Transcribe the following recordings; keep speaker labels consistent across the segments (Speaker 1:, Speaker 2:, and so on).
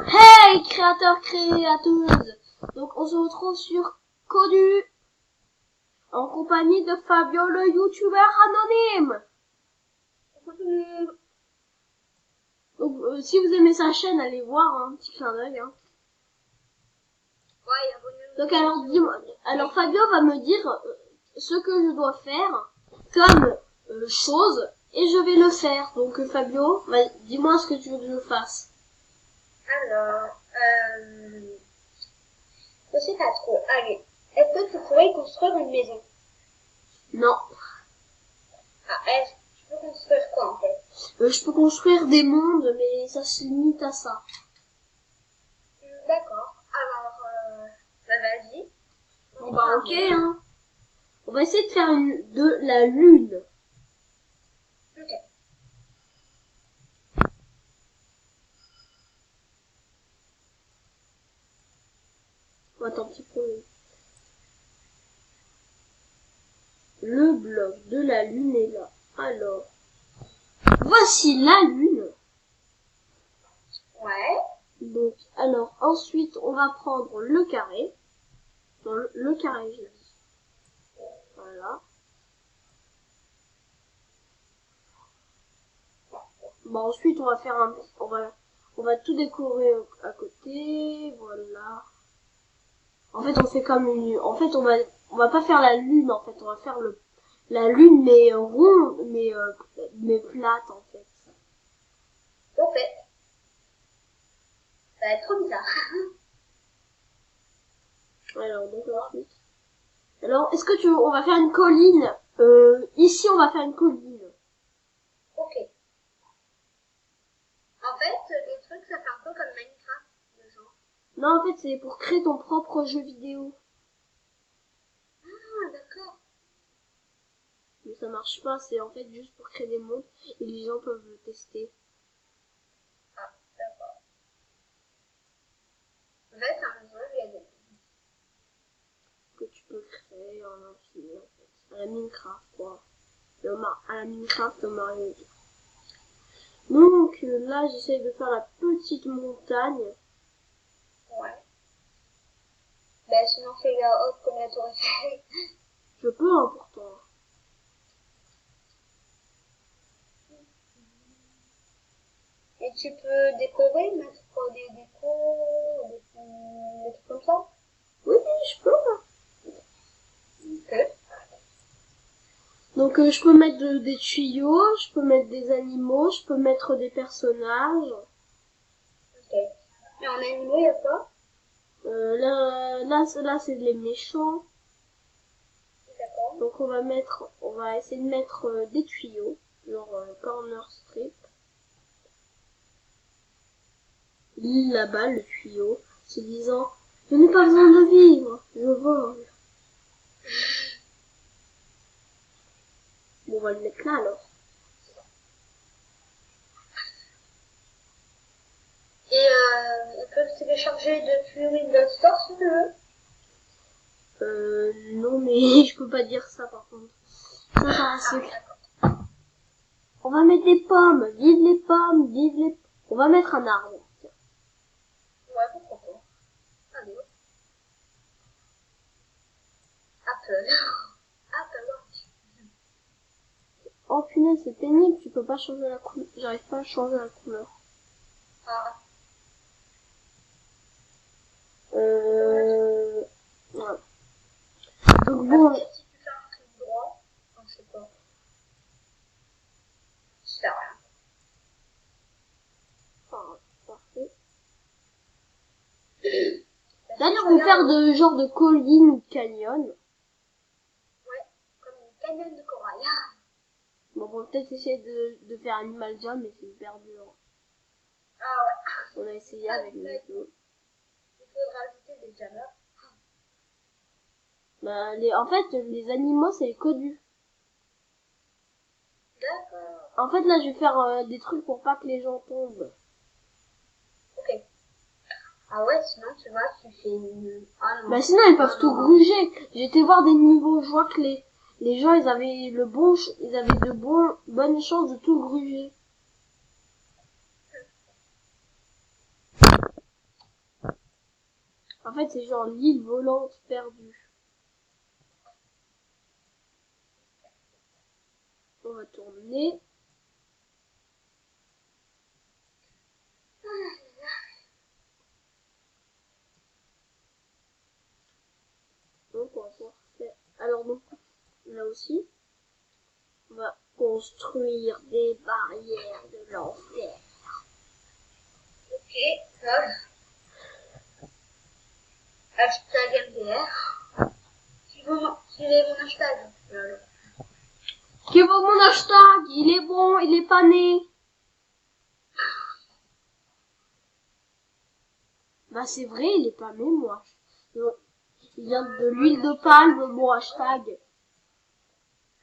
Speaker 1: Hey créateurs, créateuses. Donc on se retrouve sur Codu en compagnie de Fabio, le youtubeur anonyme. Donc si vous aimez sa chaîne, allez voir, un petit clin d'œil. Hein.
Speaker 2: Ouais, abonnez-vous.
Speaker 1: Donc alors dis-moi, alors Fabio va me dire ce que je dois faire comme chose et je vais le faire. Donc Fabio, dis-moi ce que tu veux que je fasse.
Speaker 2: Alors, je sais pas trop. Allez, est-ce que tu pourrais construire une maison?
Speaker 1: Non.
Speaker 2: Ah, est-ce que tu peux construire quoi en fait?
Speaker 1: Je peux construire des mondes, mais ça se limite à ça.
Speaker 2: D'accord. Alors, bah vas-y.
Speaker 1: Bon bah ok hein. On va essayer de faire de la lune.
Speaker 2: Ok.
Speaker 1: Attends un petit peu. Le bloc de la lune est là. Alors, voici la lune.
Speaker 2: Ouais.
Speaker 1: Donc, alors ensuite, on va prendre le carré. Non, le carré, j'ai dit. Voilà. Bon, ensuite, on va faire on va tout décorer à côté. Voilà. En fait, on fait comme en fait, on va pas faire la lune, en fait. On va faire la lune, mais ronde, mais plate, en fait.
Speaker 2: Ok. Ça va être trop bizarre.
Speaker 1: Alors, donc ensuite. Alors, est-ce que on va faire une colline. Ici, on va faire une colline.
Speaker 2: Ok. En fait, les trucs, ça fait un peu comme Minecraft, le genre.
Speaker 1: Non, en fait, c'est pour créer ton propre jeu vidéo.
Speaker 2: Ah, d'accord.
Speaker 1: Mais ça marche pas, c'est en fait juste pour créer des mondes et les gens peuvent le tester.
Speaker 2: Ah, d'accord. En fait, c'est un jeu, il y a des...
Speaker 1: Que tu peux créer en infini, en fait. À la Minecraft, quoi. À la Minecraft, au Mario. Donc, là, j'essaie de faire la petite montagne.
Speaker 2: Ouais. Ben, sinon, c'est la haute comme la tour Eiffel.
Speaker 1: Je peux, hein, pourtant.
Speaker 2: Et tu peux décorer, mettre des décos, des trucs comme ça.
Speaker 1: Oui, je peux, hein.
Speaker 2: Ok.
Speaker 1: Donc, je peux mettre des tuyaux, je peux mettre des animaux, je peux mettre des personnages.
Speaker 2: Ok. Et en animaux, il y a quoi?
Speaker 1: Là, c'est les méchants.
Speaker 2: D'accord.
Speaker 1: Donc on va essayer de mettre des tuyaux, genre corner strip. Là-bas, le tuyau, se disant, je n'ai pas besoin de vivre, je vole. Bon, on va le mettre là alors.
Speaker 2: Et on peut le télécharger depuis Windows Store si tu veux.
Speaker 1: Non, mais je peux pas dire ça par contre. Ça, c'est un secret. On va mettre des pommes, vive les pommes, vive les... On va mettre un arbre. Tiens.
Speaker 2: Ouais, pourquoi pas. Allez. Apple. Apple Watch.
Speaker 1: Oh punaise, c'est pénible, tu peux pas changer la couleur. J'arrive pas à changer la couleur.
Speaker 2: Ah.
Speaker 1: Voilà. Donc bon,
Speaker 2: Après, si tu fais un clic droit, enfin, je sais pas. Je sais rien.
Speaker 1: parfait. Là, tu peux faire de genre de colline ou de canyon.
Speaker 2: Ouais, comme une canyon de corail.
Speaker 1: Bon, on va peut-être essayer de faire Animal Jam, mais c'est hyper dur.
Speaker 2: Ah ouais.
Speaker 1: On a essayé avec le jeu.
Speaker 2: Il faudra ajouter des jammers.
Speaker 1: Bah, en fait, les animaux, c'est les codus.
Speaker 2: D'accord.
Speaker 1: En fait, là, je vais faire des trucs pour pas que les gens tombent.
Speaker 2: Ok. Ah ouais, sinon, tu vois, tu fais une... Ah non.
Speaker 1: Bah, sinon, ils peuvent tout gruger. J'ai été voir des niveaux, je vois que les gens, ils avaient ils avaient bonnes chances de tout gruger. En fait, c'est genre l'île volante perdue. On va tourner. Donc, on va pouvoir faire... Alors, donc, là aussi, on va construire des barrières de l'enfer.
Speaker 2: Ok, lol. Hashtag MDR. Suivez mon hashtag. Lol.
Speaker 1: Qui vaut mon hashtag? Il est bon, il est pas né. Bah, c'est vrai, il est pas né, moi. Donc, il vient de l'huile de palme, mon hashtag.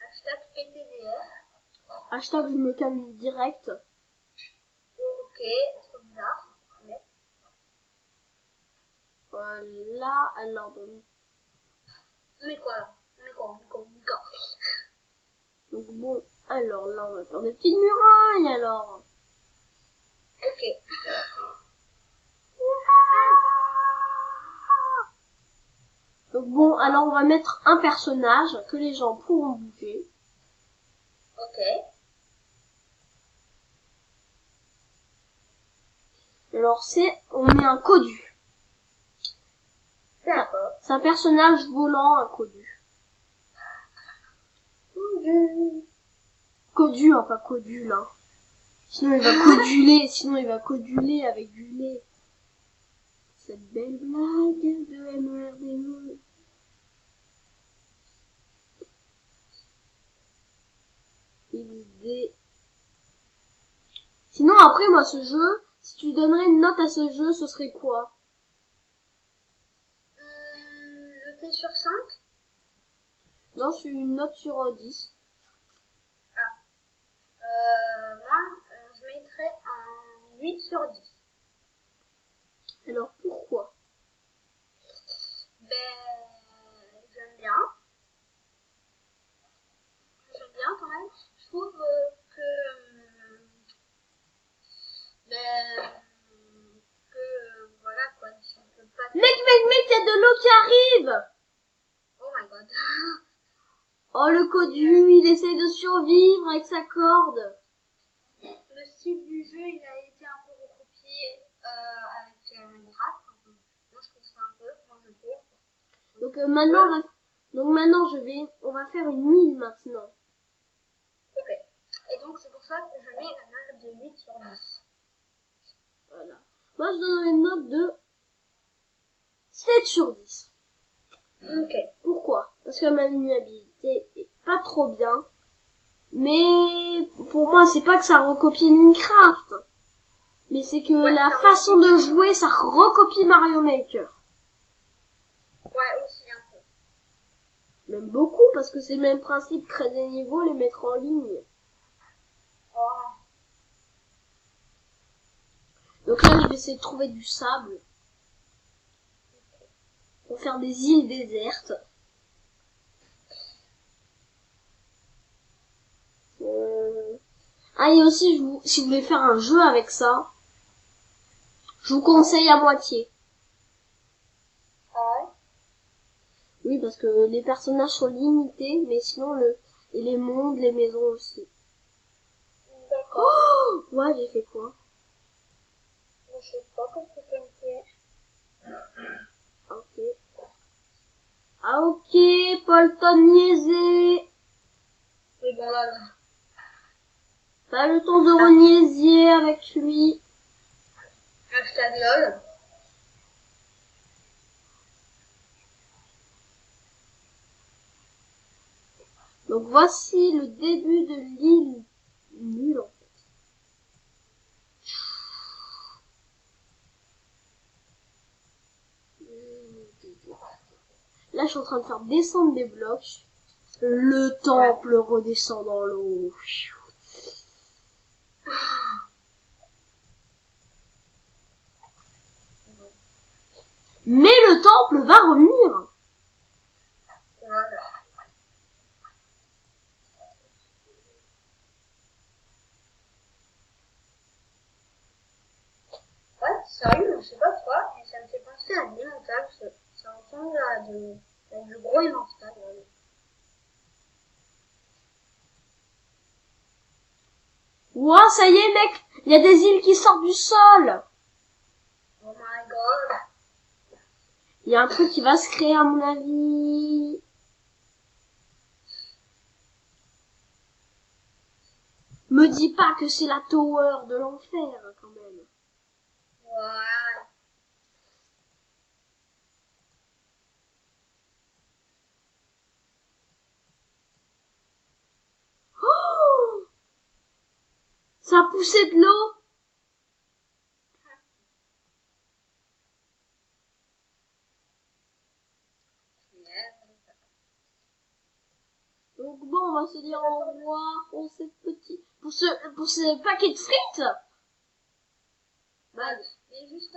Speaker 2: Hashtag PTDR.
Speaker 1: Hashtag, je me calme direct.
Speaker 2: Ok, trop bizarre. Ouais.
Speaker 1: Voilà, alors,
Speaker 2: Mais quoi?
Speaker 1: donc bon, alors là, on va faire des petites murailles, alors.
Speaker 2: Ok.
Speaker 1: Donc bon, alors on va mettre un personnage que les gens pourront bouger.
Speaker 2: Ok.
Speaker 1: Alors on met un codu.
Speaker 2: D'accord.
Speaker 1: C'est un personnage volant, un codu. Codu, hein, pas codu, là. Sinon il va coduler avec du lait. Cette belle blague de MERD. XD. Sinon après moi ce jeu, si tu donnerais une note à ce jeu, ce serait quoi?
Speaker 2: Noté sur 5.
Speaker 1: Non, c'est une note sur 10.
Speaker 2: Moi, je mettrais un 8 sur 10.
Speaker 1: Alors pourquoi?
Speaker 2: Ben, j'aime bien. J'aime bien quand même. Je trouve ben, voilà quoi, si on peut pas...
Speaker 1: Mec, il y a de l'eau qui arrive!
Speaker 2: Oh my god.
Speaker 1: Oh, le codu, il essaie de survivre avec sa corde.
Speaker 2: Le style du jeu, il a été un peu recopié avec Minecraft. Moi, je trouve ça un peu, moi je trouve.
Speaker 1: Donc maintenant, on va faire une île maintenant.
Speaker 2: Ok. Et donc, c'est pour ça que je mets la note de 8 sur 10.
Speaker 1: Voilà. Moi, je donnerais une note de 7 sur 10.
Speaker 2: Ok.
Speaker 1: Pourquoi? Parce que la maniabilité est pas trop bien. Mais pour moi, c'est pas que ça recopie Minecraft. Mais c'est que
Speaker 2: Ouais,
Speaker 1: la
Speaker 2: ça
Speaker 1: façon de jouer, ça recopie Mario Maker.
Speaker 2: Ouais, aussi un peu.
Speaker 1: Même beaucoup, parce que c'est le même principe, créer des niveaux, les mettre en ligne.
Speaker 2: Oh.
Speaker 1: Donc là, je vais essayer de trouver du sable. Pour faire des îles désertes. Ah, et aussi, si vous voulez faire un jeu avec ça, je vous conseille à moitié.
Speaker 2: Ah ouais?
Speaker 1: Oui, parce que les personnages sont limités, mais sinon et les mondes, les maisons aussi.
Speaker 2: D'accord.
Speaker 1: Oh, ouais, j'ai fait quoi?
Speaker 2: Je sais pas qu'est-ce que ça me fait.
Speaker 1: Ok. Ah ok, Polton niaisé.
Speaker 2: Mais bon là,
Speaker 1: Pas le temps de reniaiser avec lui.
Speaker 2: hashtag LOL.
Speaker 1: Donc voici le début de l'île nulle en fait. Là je suis en train de faire descendre des blocs. Le temple redescend dans l'eau. Mais le temple va revenir.
Speaker 2: Voilà. Ouais, sérieux, je sais pas toi, mais ça me fait penser à Elemental, ce l'impression du gros évental.
Speaker 1: Ouah, ça y est, mec, il y a des îles qui sortent du sol.
Speaker 2: Oh my god.
Speaker 1: Il y a un truc qui va se créer à mon avis. Me dis pas que c'est la tower de l'enfer, quand même.
Speaker 2: Ouais.
Speaker 1: Oh, ça a poussé de l'eau. Donc bon, on va se dire au revoir pour cette petite, pour ce paquet de frites. Bye.
Speaker 2: Mais juste